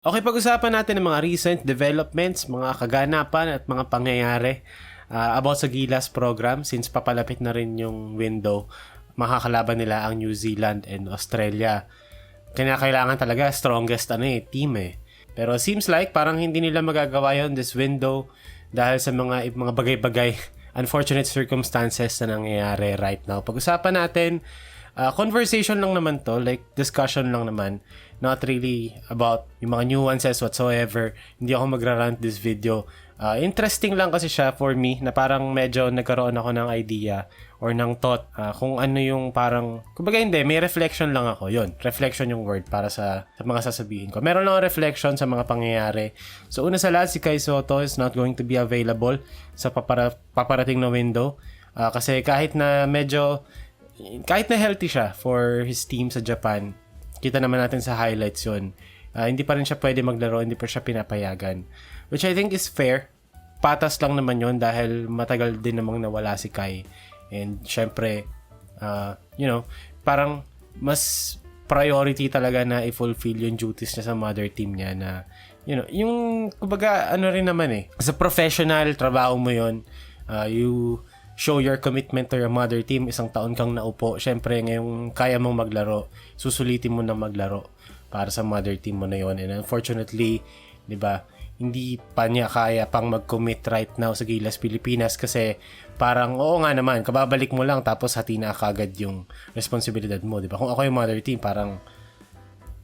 Okay, pag-usapan natin ng mga recent developments, mga kaganapan at mga pangyayari about sa Gilas program since papalapit na rin yung window. Makakalaban nila ang New Zealand and Australia. Kailangan talaga strongest team eh. Pero seems like parang hindi nila magagawa yon this window dahil sa mga bagay-bagay unfortunate circumstances na nangyayari right now. Pag-usapan natin, conversation lang naman to, like discussion lang naman. Not really about yung mga nuances whatsoever. Hindi ako magra-rant this video. Interesting lang kasi siya for me na parang medyo nagkaroon ako ng idea or ng thought kung ano yung parang... Kumbaga hindi, may reflection lang ako. Yun, reflection yung word para sa mga sasabihin ko. Meron lang reflection sa mga pangyayari. So una sa lahat, si Kai Sotto is not going to be available sa paparating na window. Kasi kahit na healthy siya for his team sa Japan, kita naman natin sa highlights yun. Hindi pa rin siya pwede maglaro, hindi pa siya pinapayagan. Which I think is fair. Patas lang naman yun dahil matagal din namang nawala si Kai. And syempre, parang mas priority talaga na i-fulfill yung duties niya sa mother team niya na, yung, kumbaga, rin naman as a professional, trabaho mo yun. You show your commitment to your mother team, isang taon kang naupo. Syempre, ngayong kaya mong maglaro, susulitin mo na maglaro para sa mother team mo na yon. And unfortunately, di ba, hindi pa niya kaya pang mag-commit right now sa Gilas Pilipinas kasi parang, oo nga naman, kababalik mo lang tapos hati na kagad yung responsibilidad mo, di ba? Kung ako yung mother team, parang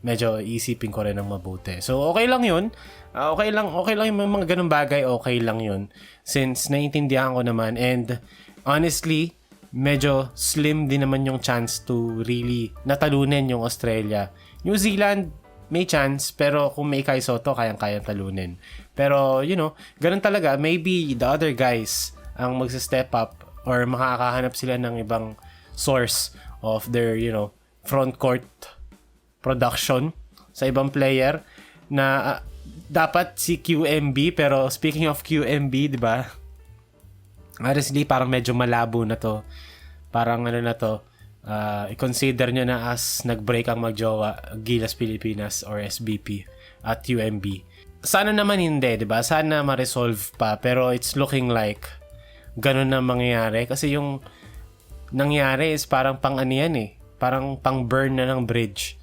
medyo isipin ko rin ng mabuti. So, okay lang yun. Okay lang yung mga ganung bagay, okay lang yun. Since naiintindihan ko naman and honestly, medyo slim din naman yung chance to really natalunin yung Australia. New Zealand, may chance, pero kung may Kai Sotto, kayang-kayang talunin. Pero, ganun talaga. Maybe the other guys ang magsa-step up or makakahanap sila ng ibang source of their, front court production sa ibang player na dapat si QMB. Pero speaking of QMB, di ba? Honestly, parang medyo malabo na to. Parang i-consider nyo na as nag-break ang magjowa Gilas Pilipinas or SBP at UMB. Sana naman hindi, di ba? Sana ma-resolve pa. Pero it's looking like ganun na mangyayari. Kasi yung nangyari is parang parang pang-burn na ng bridge.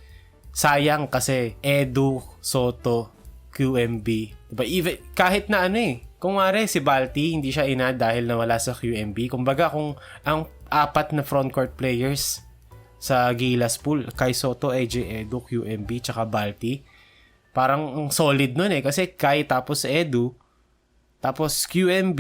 Sayang kasi Edu, Soto, QMB. Diba? Even, kahit na kung si Balti, hindi siya ina dahil nawala sa QMB. Kumbaga, kung ang apat na frontcourt players sa Gilas pool, Kai Sotto, AJ Edu, QMB, tsaka Balti, parang solid nun kasi Kai tapos Edu, tapos QMB,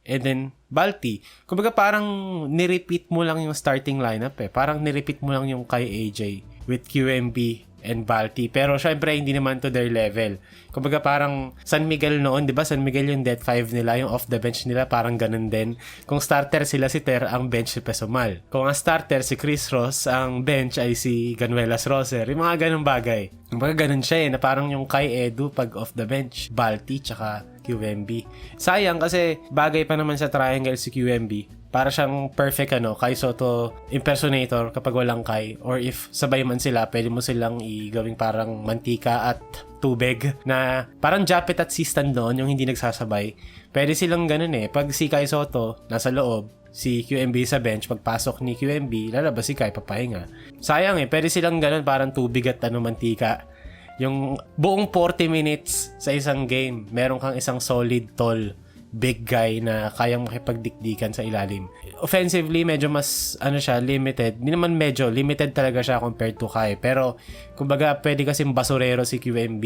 and then Balti. Kumbaga, parang nirepeat mo lang yung starting lineup Parang nirepeat mo lang yung Kai AJ with QMB and Balti. Pero syempre, hindi naman to their level. Kumbaga parang San Miguel noon, di ba? San Miguel yung dead 5 nila, yung off the bench nila, parang ganun din. Kung starter sila si Ter, ang bench si Pesomal. Kung ang starter si Chris Ross, ang bench ay si Ganuelas Roser. Yung mga ganung bagay. Kumbaga ganun siya na parang yung Kai Edu pag off the bench, Balti, tsaka QMB. Sayang kasi bagay pa naman sa triangle si QMB. Para siyang perfect Kai Sotto impersonator kapag walang Kai, or if sabay man sila, pwede mo silang gawing parang mantika at tubig na parang Japet at Sistan doon, yung hindi nagsasabay. Pwede silang ganun pag si Kai Sotto nasa loob, si QMB sa bench, pagpasok ni QMB, lalabas si Kai, papahinga. Sayang pwede silang ganun, parang tubig at mantika. Yung buong 40 minutes sa isang game, meron kang isang solid, tall, big guy na kayang makipagdikdikan sa ilalim. Offensively, medyo mas limited. Hindi naman medyo, limited talaga siya compared to Kai. Pero, kumbaga, pwede kasing basurero si QMB.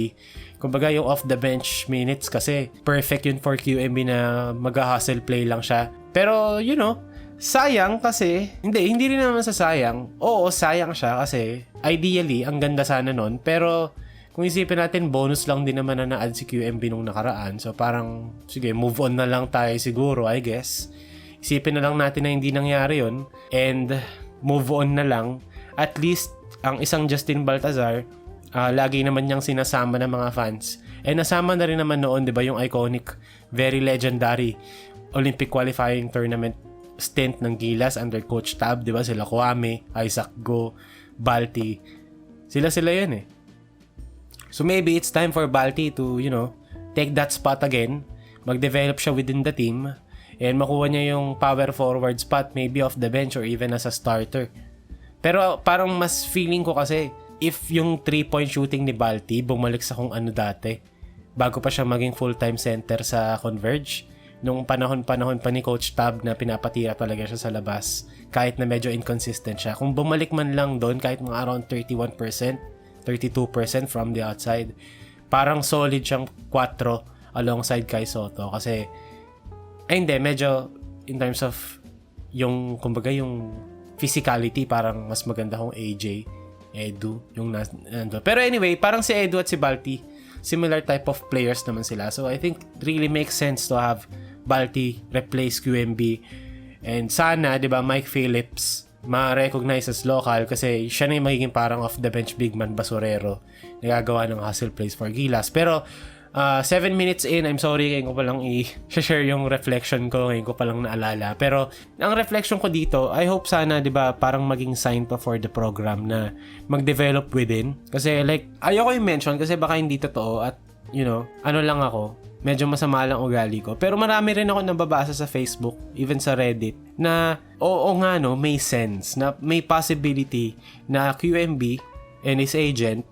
Kumbaga, yung off the bench minutes kasi perfect yun for QMB na mag-hustle play lang siya. Pero, sayang kasi, hindi rin naman sa sayang. Oo, sayang siya kasi ideally, ang ganda sana nun. Pero, kung isipin natin, bonus lang din naman na na-add si QMB nung nakaraan. So parang, sige, move on na lang tayo siguro, I guess. Isipin na lang natin na hindi nangyari yun. And move on na lang. At least, ang isang Justin Baltazar, lagi naman niyang sinasama ng mga fans. And nasama na rin naman noon, di ba, yung iconic, very legendary Olympic qualifying tournament stint ng Gilas under Coach Tab, di ba? Sila Kwame, Isaac Go, Balti. Sila yan So maybe it's time for Balti to, take that spot again, mag-develop siya within the team, and makuha niya yung power forward spot maybe off the bench or even as a starter. Pero parang mas feeling ko kasi if yung 3-point shooting ni Balti bumalik sa kung ano dati, bago pa siya maging full-time center sa Converge, nung panahon pa ni Coach Tab na pinapatira talaga siya sa labas kahit na medyo inconsistent siya. Kung bumalik man lang doon kahit mga around 31%, 32% from the outside, parang solid siyang 4 alongside Kai Soto kasi hindi, medyo in terms of yung kumbaga yung physicality parang mas maganda kung AJ, Edu, yung nando. Pero anyway, parang si Edu at si Balti, similar type of players naman sila. So I think it really makes sense to have Balti replace QMB. And sana, di ba, Mike Phillips ma-recognize as local kasi siya na yung magiging parang off-the-bench big man basurero. Nagagawa ng hustle plays for Gilas. Pero 7 minutes in, I'm sorry, ngayon ko palang i-share yung reflection ko, ngayon ko palang naalala. Pero ang reflection ko dito, I hope sana, di ba, parang maging sign pa for the program na mag-develop within. Kasi like, ayoko yung mention kasi baka hindi totoo at, ano lang ako, medyo masama lang ugali ko. Pero marami rin ako nababasa sa Facebook, even sa Reddit, na oo nga no, may sense, na may possibility na QMB and his agent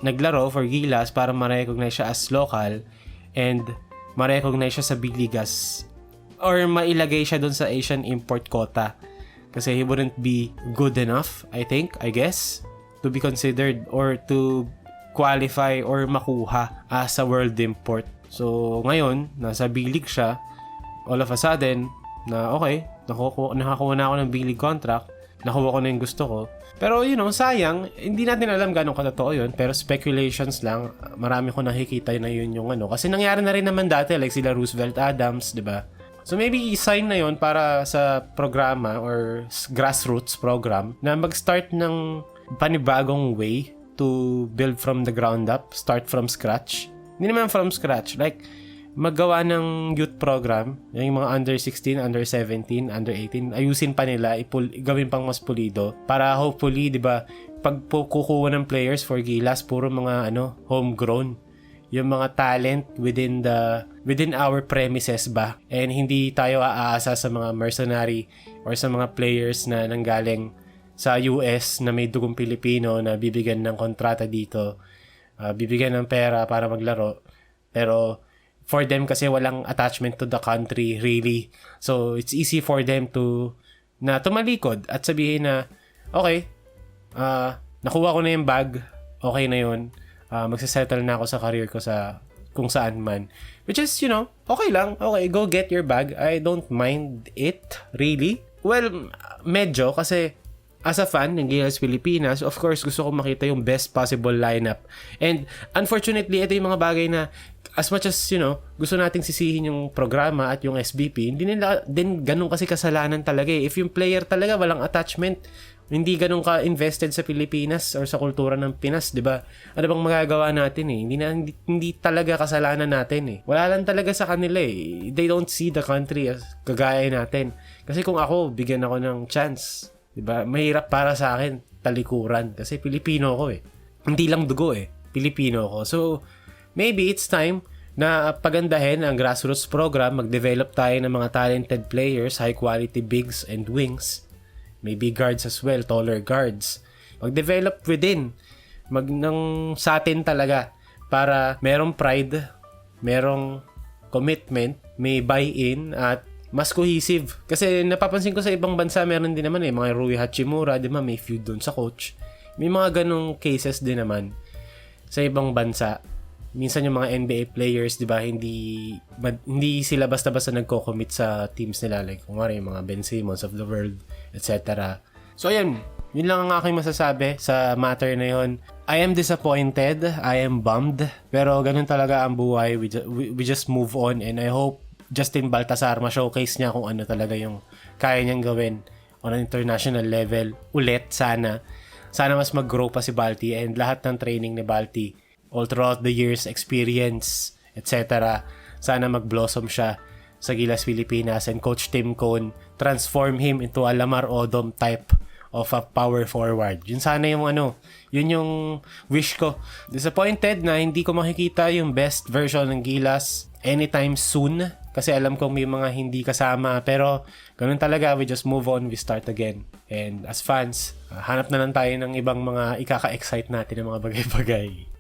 naglaro for Gilas para ma-recognize siya as local and ma-recognize siya sa big ligas or mailagay siya dun sa Asian import quota kasi he wouldn't be good enough, I guess, to be considered or to qualify or makuha as a world import. So ngayon, nasa B-League siya, all of a sudden, na okay, nakakuha na ako ng B-League contract, nakuha ko na yung gusto ko. Pero sayang, hindi natin alam ganong katotoo yun, pero speculations lang. Marami ko nakikita na yun yung kasi nangyari na rin naman dati, like sila Roosevelt Adams, di ba? So maybe i-sign na yun para sa programa or grassroots program na mag-start ng panibagong way to build from the ground up, start from scratch. Hindi naman from scratch, like maggawa ng youth program, yung mga under 16, under 17, under 18, ayusin pa nila, gawin pang mas pulido para hopefully, 'di ba, pag kukuha ng players for Gilas, puro mga homegrown. Yung mga talent within our premises ba, and hindi tayo aasa sa mga mercenary or sa mga players na nanggaling sa US na may dugong Pilipino na bibigyan ng kontrata dito, bibigyan ng pera para maglaro, pero for them kasi walang attachment to the country really. So it's easy for them to tumalikod at sabihin na okay, nakuha ko na yung bag, okay na yun, magsasettle na ako sa career ko sa kung saan man. Which is, okay lang, okay, go get your bag. I don't mind it really. Well, medyo kasi as a fan ng Gilas Pilipinas, of course, gusto ko makita yung best possible lineup. And unfortunately, ito yung mga bagay na as much as, gusto nating sisihin yung programa at yung SBP, hindi nila din ganun kasi kasalanan talaga eh. If yung player talaga walang attachment, hindi ganun ka invested sa Pilipinas or sa kultura ng Pinas, 'di ba? Ano bang magagawa natin eh? Hindi talaga kasalanan natin eh. Wala lang talaga sa kanila eh. They don't see the country as kagaya natin. Kasi kung ako, bigyan ako ng chance, 'di ba? Mahirap para sa akin talikuran kasi Pilipino ko eh. Hindi lang dugo eh. Pilipino ko. So, maybe it's time na pagandahin ang grassroots program, mag-develop tayo ng mga talented players, high quality bigs and wings. Maybe guards as well, taller guards. Mag-develop within. Sa atin talaga para merong pride, merong commitment, may buy-in at mas cohesive. Kasi napapansin ko sa ibang bansa, meron din naman mga Rui Hachimura, di ba, may feud doon sa coach. May mga ganong cases din naman sa ibang bansa. Minsan yung mga NBA players, di ba, hindi sila basta-basta nagko-commit sa teams nila. Like, kung yung mga Ben Simmons of the world, etc. So, ayan. Yun lang ang aking masasabi sa matter na yun. I am disappointed. I am bummed. Pero ganun talaga ang buhay. We just move on. And I hope Justin Baltasar ma-showcase niya kung ano talaga yung kaya niyang gawin on an international level. Ulit, sana. Sana mas mag-grow pa si Balti and lahat ng training ni Balti all throughout the years, experience, etc. Sana mag-blossom siya sa Gilas Pilipinas and Coach Tim Cone transform him into a Lamar Odom type of a power forward. Yun sana yung yun yung wish ko. Disappointed na hindi ko makikita yung best version ng Gilas anytime soon kasi alam kong may mga hindi kasama, pero ganun talaga, we just move on, we start again. And as fans, hanap na lang tayo ng ibang mga ikaka-excite natin ng mga bagay-bagay.